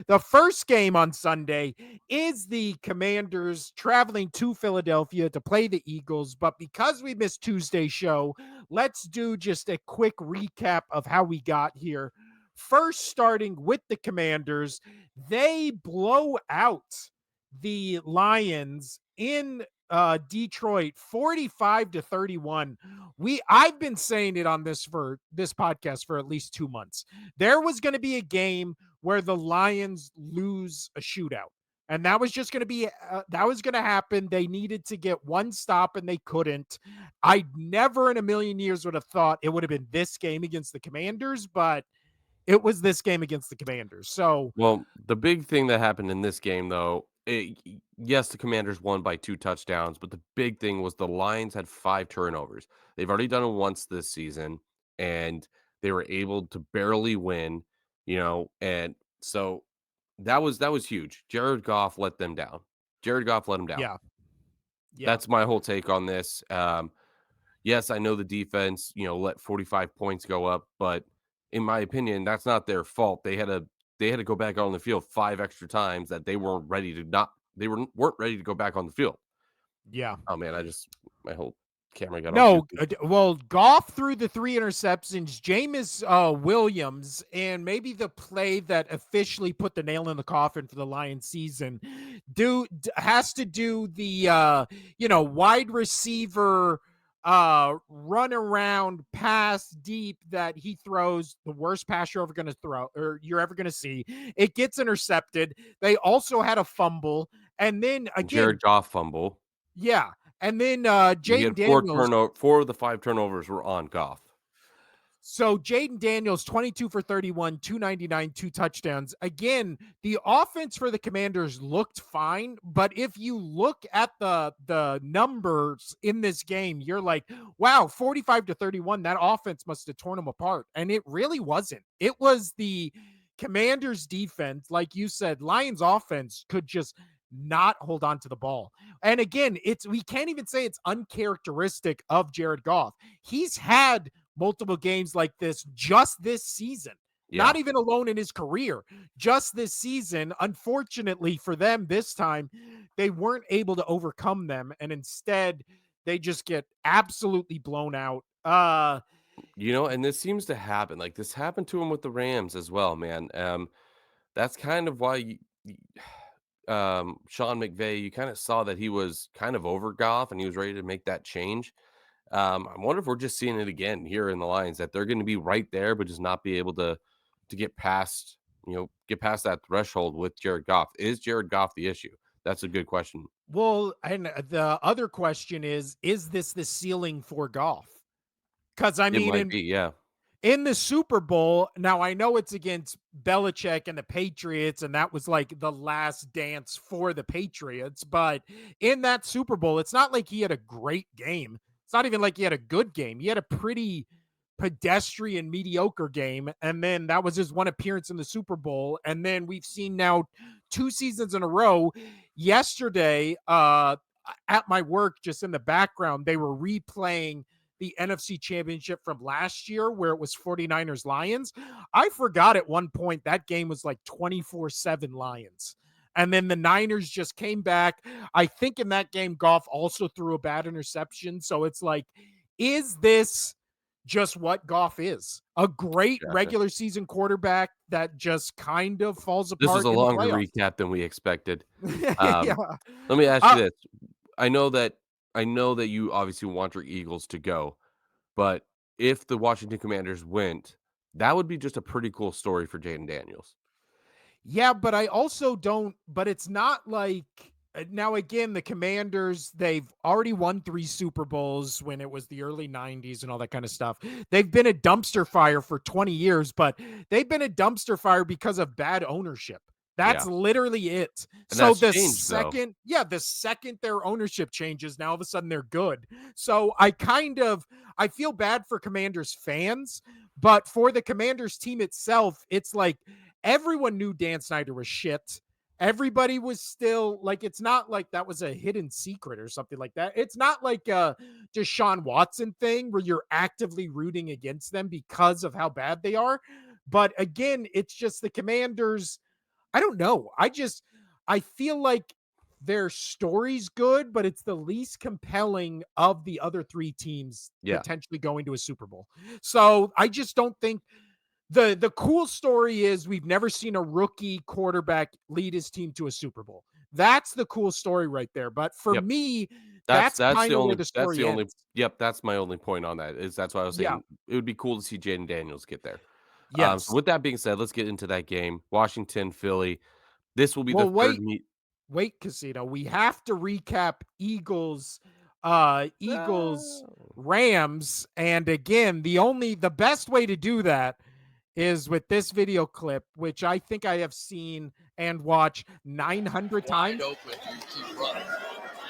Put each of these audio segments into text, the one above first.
The first game on Sunday is the Commanders traveling to Philadelphia to play the Eagles. But because we missed Tuesday's show, let's do just a quick recap of how we got here. First, starting with the Commanders, they blow out the Lions in Detroit 45-31. I've been saying it on this podcast for at least 2 months. There was going to be a game where the Lions lose a shootout. And that was just going to be that was going to happen. They needed to get one stop and they couldn't. I never in a million years would have thought it would have been this game against the Commanders, but it was this game against the Commanders. So, Well, the big thing that happened in this game, though, yes, the Commanders won by 2 touchdowns, but the big thing was the Lions had 5 turnovers. They've already done it once this season, and they were able to barely win, and so that was huge. Jared Goff let them down. Jared Goff let them down. yeah. Yeah. That's my whole take on this. Yes, I know the defense, let 45 points go up, but in my opinion, that's not their fault. They had to go back on the field 5 extra times that they weren't ready to go back on the field. Yeah. Oh man, my whole camera got all No, goofy. well, Goff threw the 3 interceptions. Jameis Williams, and maybe the play that officially put the nail in the coffin for the Lions season, has to do the wide receiver run around pass deep that he throws, the worst pass you're ever going to throw or you're ever going to see. It gets intercepted. They also had a fumble, and then again, Jared Goff fumble. yeah. And then He Jaden had Daniels. 4 of the 5 turnovers were on Goff. So Jaden Daniels, 22 for 31, 299, 2 touchdowns. Again, the offense for the Commanders looked fine, but if you look at the numbers in this game, you're like, wow, 45-31, that offense must have torn them apart. And it really wasn't. It was the Commanders defense, like you said. Lions offense could just not hold on to the ball. And again, we can't even say it's uncharacteristic of Jared Goff. He's had multiple games like this just this season. Yeah. Not even alone in his career, just this season. Unfortunately for them, this time they weren't able to overcome them, and instead they just get absolutely blown out. And this seems to happen. Like this happened to him with the Rams as well, man. That's kind of why Sean McVay, you kind of saw that he was kind of over Goff and he was ready to make that change. I wonder if we're just seeing it again here in the Lions that they're going to be right there, but just not be able to get past that threshold with Jared Goff. Is Jared Goff the issue? That's a good question. Well, and the other question is this the ceiling for Goff? Because I It mean, might be, yeah. in the Super Bowl, now I know it's against Belichick and the Patriots, and that was like the last dance for the Patriots. But in that Super Bowl, it's not like he had a great game. It's not even like he had a good game. He had a pretty pedestrian, mediocre game. And then that was his one appearance in the Super Bowl. And then we've seen now 2 seasons in a row. Yesterday, at my work, just in the background, they were replaying the NFC Championship from last year where it was 49ers Lions. I forgot at one point that game was like 24-7 Lions. And then the Niners just came back. I think in that game, Goff also threw a bad interception. So it's like, is this just what Goff is? A great Gotcha. regular season quarterback that just kind of falls This was apart a in the longer playoffs. recap than we expected. Yeah. Um, Let me ask you Uh, this. I know that I know that you obviously want your Eagles to go, but if the Washington Commanders went, that would be just a pretty cool story for Jaden Daniels. Yeah, but I also don't, but it's not like now again, the Commanders, they've already won 3 Super Bowls when it was the early 90s and all that kind of stuff. They've been a dumpster fire for 20 years, but they've been a dumpster fire because of bad ownership. That's Yeah, literally it. and So that's changed though. the second their ownership changes, now all of a sudden they're good. So I feel bad for Commanders fans, but for the Commanders team itself, it's like everyone knew Dan Snyder was shit. Everybody was still like, it's not like that was a hidden secret or something like that. It's not like a Deshaun Watson thing where you're actively rooting against them because of how bad they are. But again, it's just the Commanders. I don't know. I feel like their story's good, but it's the least compelling of the other 3 teams Yeah. potentially going to a Super Bowl. So, I just don't think the cool story is we've never seen a rookie quarterback lead his team to a Super Bowl. That's the cool story right there, but for Yep. me, That's that's that's the kinda where only the that's the story only ends. yep, that's my only point on that, is that's why I was Yeah. saying it would be cool to see Jaden Daniels get there. So Yes. with that being said, let's get into that game. Washington, Philly. This will be the Well, 3rd meet. Casino. We have to recap Eagles Oh. Rams. And again, the best way to do that is with this video clip, which I think I have seen and watched 900 Wide times. open. You keep running.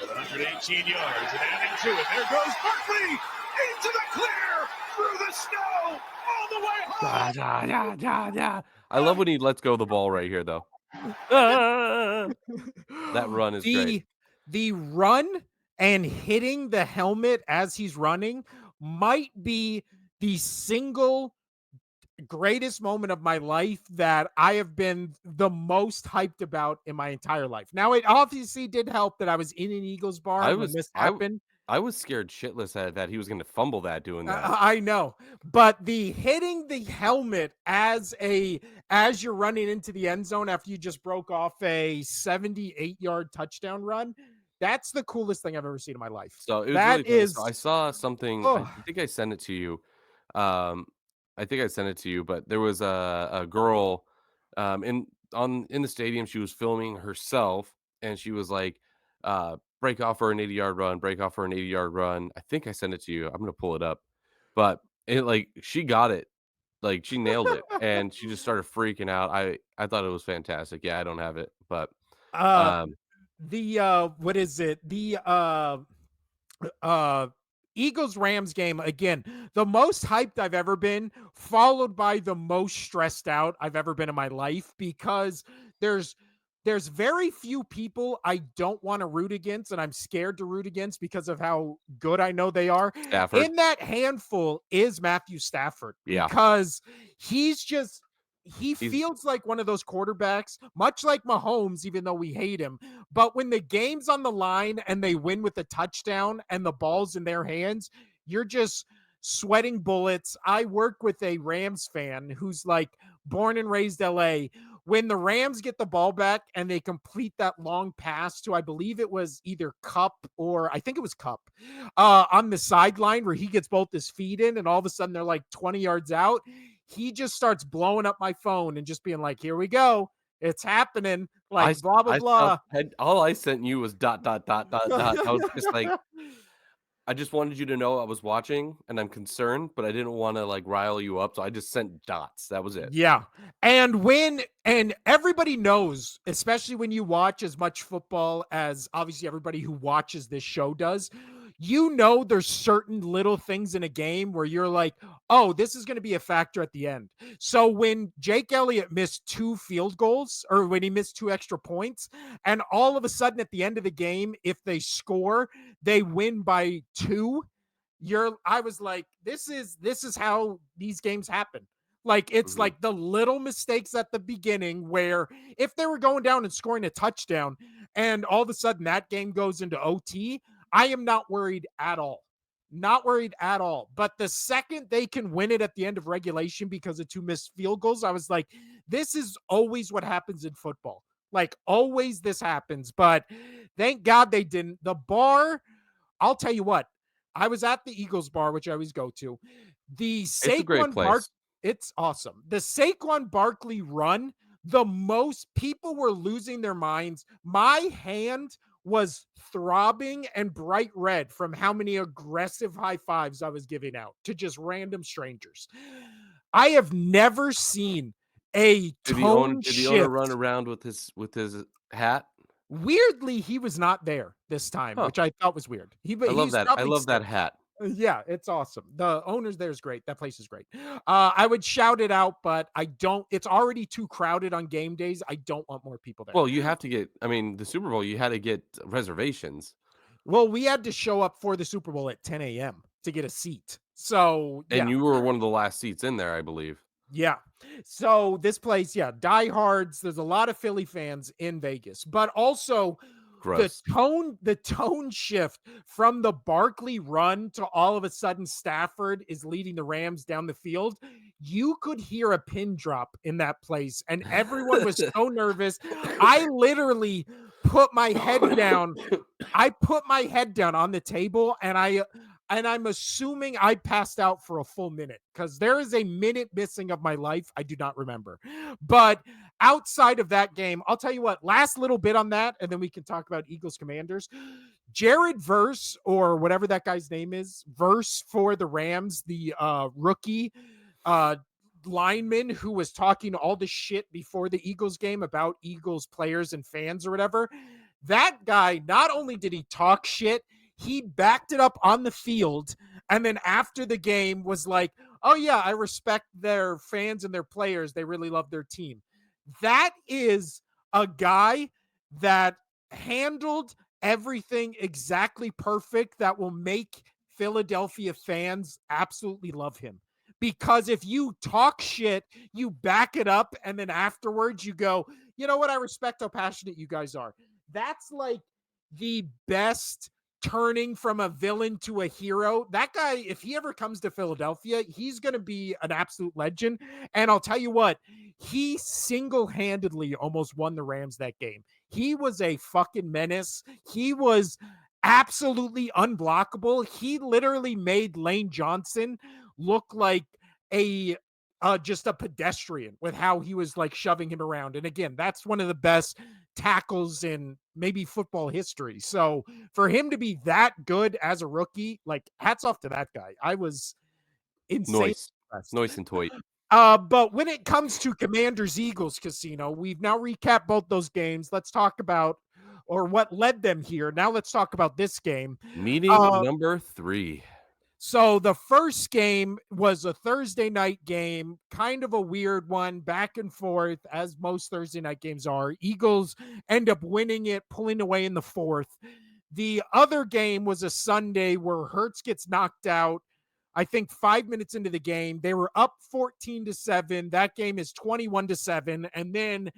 With 118 yards and adding to it. There goes Barkley into the clear through the snow all the way home. Da, da, da, da, da. I love when he lets go of the ball right here, though. Ah! That run is great. the the run and hitting the helmet as he's running might be the single greatest moment of my life that I have been the most hyped about in my entire life. Now, it obviously did help that I was in an Eagles I bar when was this I w happened. I was scared shitless that he was gonna fumble that doing that. I know, but the hitting the helmet as you're running into the end zone after you just broke off a 78-yard touchdown run, that's the coolest thing I've ever seen in my life. So, it was really That funny. So, is I saw something, I oh, think I sent it to you. Um, I think I sent it to you, but there was a girl, in the stadium, she was filming herself, and she was like, "Break off for an 80-yard run, break off for an 80-yard run." I think I sent it to you. I'm gonna pull it up. But it like, she got it. Like, she nailed it, and she just started freaking out. I thought it was fantastic. Yeah, I don't have it, but, uh, um what is it? Uh Eagles Rams game again, the most hyped I've ever been, followed by the most stressed out I've ever been in my life because there's there's very few people I don't want to root against and I'm scared to root against because of how good I know they are. Stafford. In that handful is Matthew Stafford Yeah. because he's just he He's feels like one of those quarterbacks, much like Mahomes, even though we hate him, but when the game's on the line and they win with a touchdown and the ball's in their hands, you're just sweating bullets. I work with a Rams fan who's like born and raised LA. When the Rams get the ball back and they complete that long pass to, I believe it was either Cup or I think it was Cup on the sideline where he gets both his feet in and all of a sudden they're like 20 yards out. He just starts blowing up my phone and just being like, here we go. It's happening. Like, blah, blah, I saw blah. all I sent you was dot, dot, dot, dot, dot. I was just like, I just wanted you to know I was watching and I'm concerned, but I didn't wanna, like, rile you up, so I just sent dots. That was it. Yeah. And everybody knows, especially when you watch as much football as obviously everybody who watches this show does, you know there's certain little things in a game where you're like, "Oh, this is going to be a factor at the end." So when Jake Elliott missed 2 field goals or when he missed 2 extra points and all of a sudden at the end of the game if they score, they win by 2, I was like, this is how these games happen. Like it's Mhm. like the little mistakes at the beginning where if they were going down and scoring a touchdown and all of a sudden that game goes into OT, I am not worried at all. Not worried at all. But the second they can win it at the end of regulation because of 2 missed field goals, I was like, this is always what happens in football. Like always this happens, but thank God they didn't. The bar, I'll tell you what, I was at the Eagles bar, which I always go to. The It's a great Saquon Bark, place. it's awesome. The Saquon Barkley run, the most people were losing their minds. My hand was throbbing and bright red from how many aggressive high fives I was giving out to just random strangers. I have never seen a tone Did the owner run shift. around with his hat? Weirdly, he was not there this time, Huh. which I thought was weird. He's I probably love that sick. hat. Yeah, it's awesome. The owners there is great. That place is great. I would shout it out, but I don't. It's already too crowded on game days. I don't want more people there. Well, you have to get, I mean, the Super Bowl, you had to get reservations, Well, we had to show up for the Super Bowl at 10 a.m. to get a seat. So and yeah, you were one of the last seats in there, I believe. yeah. So this place, yeah, diehards. There's a lot of Philly fans in Vegas, but also Gross. the tone shift from the Barkley run to all of a sudden Stafford is leading the Rams down the field. You could hear a pin drop in that place, and everyone was so nervous. I literally put my head down I put my head down on the table and I'm assuming I passed out for a full minute because there is a minute missing of my life I do not remember. But outside of that game, I'll tell you what, last little bit on that, and then we can talk about Eagles Commanders. Jared Verse, or whatever that guy's name is, Verse for the Rams, the rookie uh lineman who was talking all the shit before the Eagles game about Eagles players and fans or whatever. That guy, not only did he talk shit, he backed it up on the field. And then after the game was like, oh, yeah, I respect their fans and their players. They really love their team. That is a guy that handled everything exactly perfect that will make Philadelphia fans absolutely love him. Because if you talk shit, you back it up, and then afterwards you go, you know what? I respect how passionate you guys are. That's like the best turning from a villain to a hero. That guy, if he ever comes to Philadelphia, he's going to be an absolute legend. And I'll tell you what, he single handedly almost won the Rams that game. He was a fucking menace. He was absolutely unblockable. He literally made Lane Johnson look like a just a pedestrian with how he was like shoving him around. And again, that's one of the best tackles in maybe football history. So for him to be that good as a rookie, like hats off to that guy. I was insane Noise. impressed. Noise and toy. But when it comes to Commanders Eagles Casino, we've now recapped both those games. Let's talk about or what led them here. Now let's talk about this game. Meeting Uh, number 3. So the first game was a Thursday night game, kind of a weird one, back and forth, as most Thursday night games are. Eagles end up winning it, pulling away in the fourth. The other game was a Sunday where Hurts gets knocked out. I think 5 minutes into the game, they were up 14-7. That game is 21-7. And then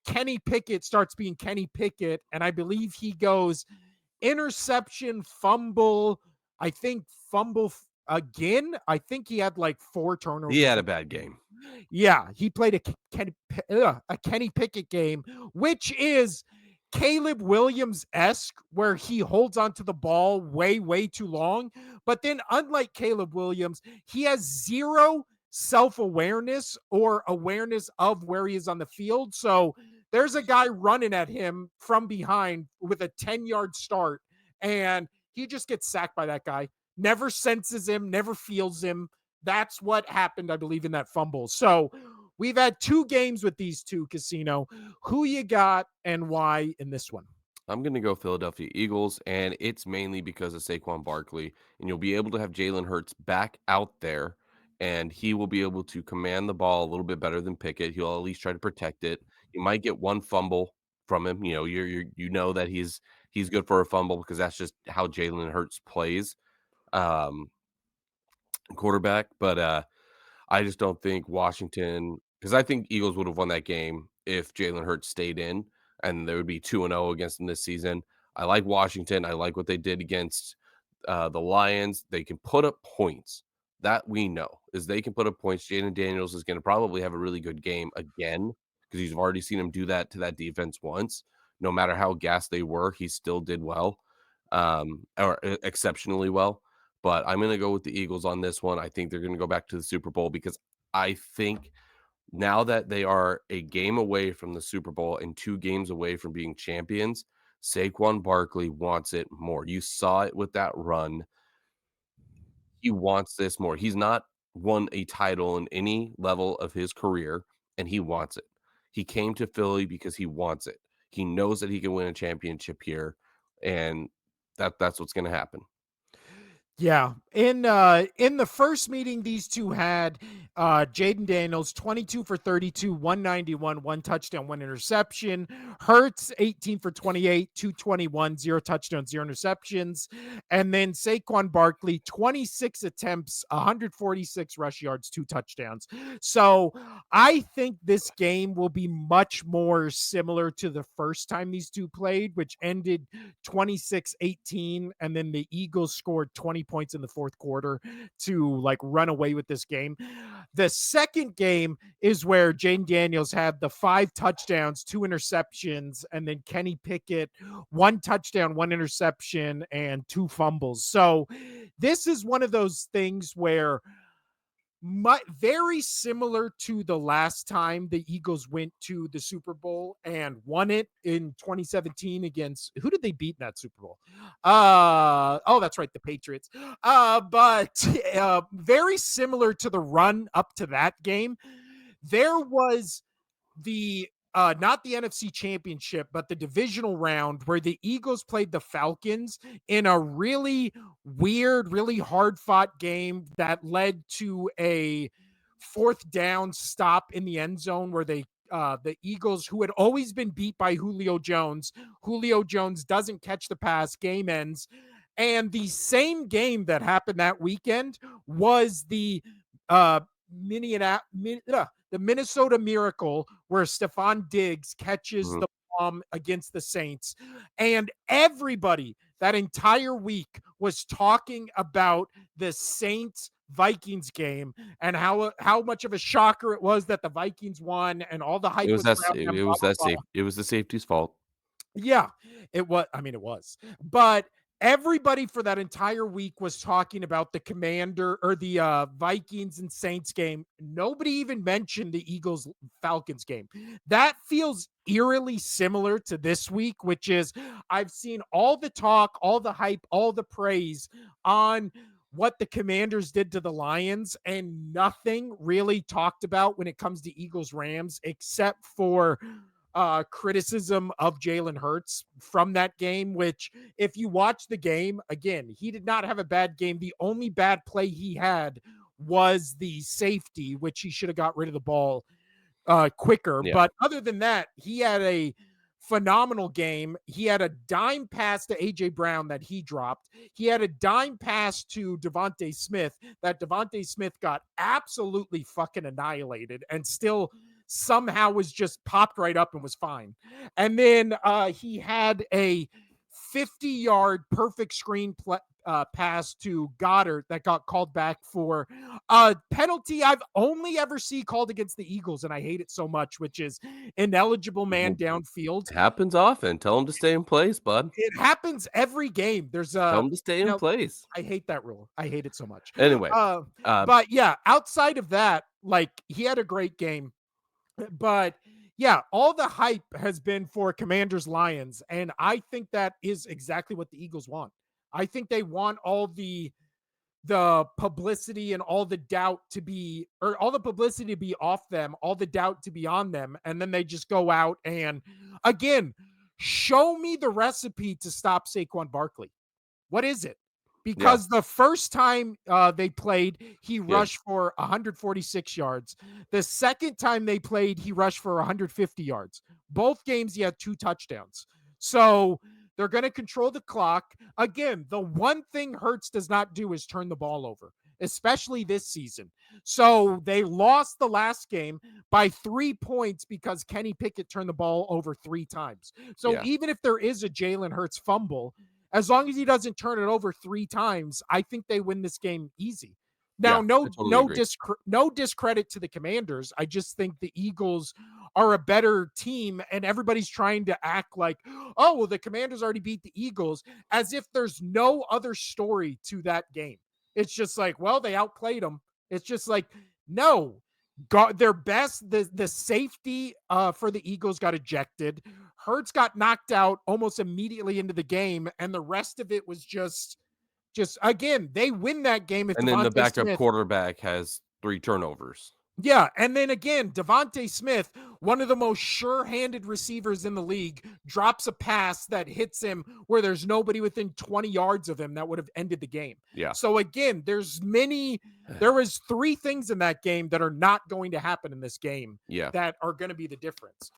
Kenny Pickett starts being Kenny Pickett. And I believe he goes interception, fumble, I think again. I think he had like 4 turnovers. He had a bad game. Yeah, he played a Kenny Pickett game, which is Caleb Williams-esque, where he holds onto the ball way, way too long. But then, unlike Caleb Williams, he has zero self-awareness or awareness of where he is on the field. So there's a guy running at him from behind with a 10-yard start, and he just gets sacked by that guy. Never senses him, never feels him. That's what happened, I believe, in that fumble. So we've had 2 games with these two, Casino. Who you got and why in this one? I'm going to go Philadelphia Eagles, and it's mainly because of Saquon Barkley. And you'll be able to have Jalen Hurts back out there, and he will be able to command the ball a little bit better than Pickett. He'll at least try to protect it. You might get one fumble from him. You know, you know that he's good for a fumble because that's just how Jalen Hurts plays, um, quarterback. But I just don't think Washington, because I think Eagles would have won that game if Jalen Hurts stayed in, and there would be 2-0 against them this season. I like Washington. I like what they did against the Lions. They can put up points. That we know is they can put up points. Jaden Daniels is going to probably have a really good game again because you've already seen him do that to that defense once. No matter how gassed they were, he still did well, or exceptionally well. But I'm going to go with the Eagles on this one. I think they're going to go back to the Super Bowl because I think now that they are a game away from the Super Bowl and 2 games away from being champions, Saquon Barkley wants it more. You saw it with that run. He wants this more. He's not won a title in any level of his career, and he wants it. He came to Philly because he wants it. He knows that he can win a championship here, and that's what's going to happen. Yeah. In the first meeting these two had, Jaden Daniels 22 for 32, 191, one touchdown, one interception. Hurts 18 for 28, 221, zero touchdowns, zero interceptions. And then Saquon Barkley 26 attempts, 146 rush yards, two touchdowns. So I think this game will be much more similar to the first time these two played, which ended 26-18, and then the Eagles scored 20 points in the fourth quarter to like run away with this game. The second game is where Jane Daniels had the 5 touchdowns, 2 interceptions, and then Kenny Pickett 1 touchdown, 1 interception, and 2 fumbles. So this is one of those things where very similar to the last time the Eagles went to the Super Bowl and won it in 2017 against, who did they beat in that Super Bowl? Oh, that's right, the Patriots. But very similar to the run up to that game. There was the not the NFC Championship, but the divisional round where the Eagles played the Falcons in a really weird, really hard fought game that led to a fourth down stop in the end zone where the Eagles, who had always been beat by Julio Jones doesn't catch the pass, game ends. And the same game that happened that weekend was uh the Minnesota Miracle, where Stephon Diggs catches Mhm. the bomb against the Saints. And everybody that entire week was talking about the Saints Vikings game and how much of a shocker it was that the Vikings won and all the hype was around them, It blah was blah that blah. safe. It was the safety's fault. Yeah, it was. I mean, it was. But everybody for that entire week was talking about the Commander or the Vikings and Saints game. Nobody even mentioned the Eagles Falcons game. That feels eerily similar to this week, which is I've seen all the talk, all the hype, all the praise on what the Commanders did to the Lions, and nothing really talked about when it comes to Eagles Rams, except for criticism of Jalen Hurts from that game, which if you watch the game, again, he did not have a bad game. The only bad play he had was the safety, which he should have got rid of the ball quicker. Yeah. But other than that, he had a phenomenal game. He had a dime pass to AJ Brown that he dropped. He had a dime pass to Devontae Smith that Devontae Smith got absolutely fucking annihilated and still somehow was just popped right up and was fine. And then he had a 50-yard perfect screen pass to Goddard that got called back for a penalty I've only ever seen called against the Eagles, and I hate it so much, which is ineligible man downfield. It happens often. Tell him to stay in place, bud. It happens every game. There's Tell a, him to stay in place. I hate that rule. I hate it so much. Anyway, um, But yeah, outside of that, like he had a great game. But yeah, all the hype has been for Commanders Lions, and I think that is exactly what the Eagles want. I think they want all the publicity and all the doubt to be, or all the publicity to be off them, all the doubt to be on them, and then they just go out and again show me the recipe to stop Saquon Barkley. What is it? yeah, Because the first time they played, he yeah. rushed for 146 yards. The second time they played, he rushed for 150 yards. Both games, he had 2 touchdowns. So they're going to control the clock. Again, the one thing Hurts does not do is turn the ball over, especially this season. So they lost the last game by 3 points because Kenny Pickett turned the ball over 3 times. So Yeah. even if there is a Jalen Hurts fumble, as long as he doesn't turn it over 3 times, I think they win this game easy. Now, Yeah, I totally agree. no discredit to the Commanders. I just think the Eagles are a better team, and everybody's trying to act like, oh, well, the Commanders already beat the Eagles, as if there's no other story to that game. It's just like, well, they outplayed them. It's just like, no, their best, the safety for the Eagles got ejected. Hurts got knocked out almost immediately into the game, and the rest of it was just again, they win that game if And then the Devontae backup Smith. quarterback has 3 turnovers. Yeah, and then again, Devontae Smith, one of the most sure-handed receivers in the league, drops a pass that hits him where there's nobody within 20 yards of him that would have ended the game. Yeah. So again, there was 3 things in that game that are not going to happen in this game Yeah. that are going to be the difference.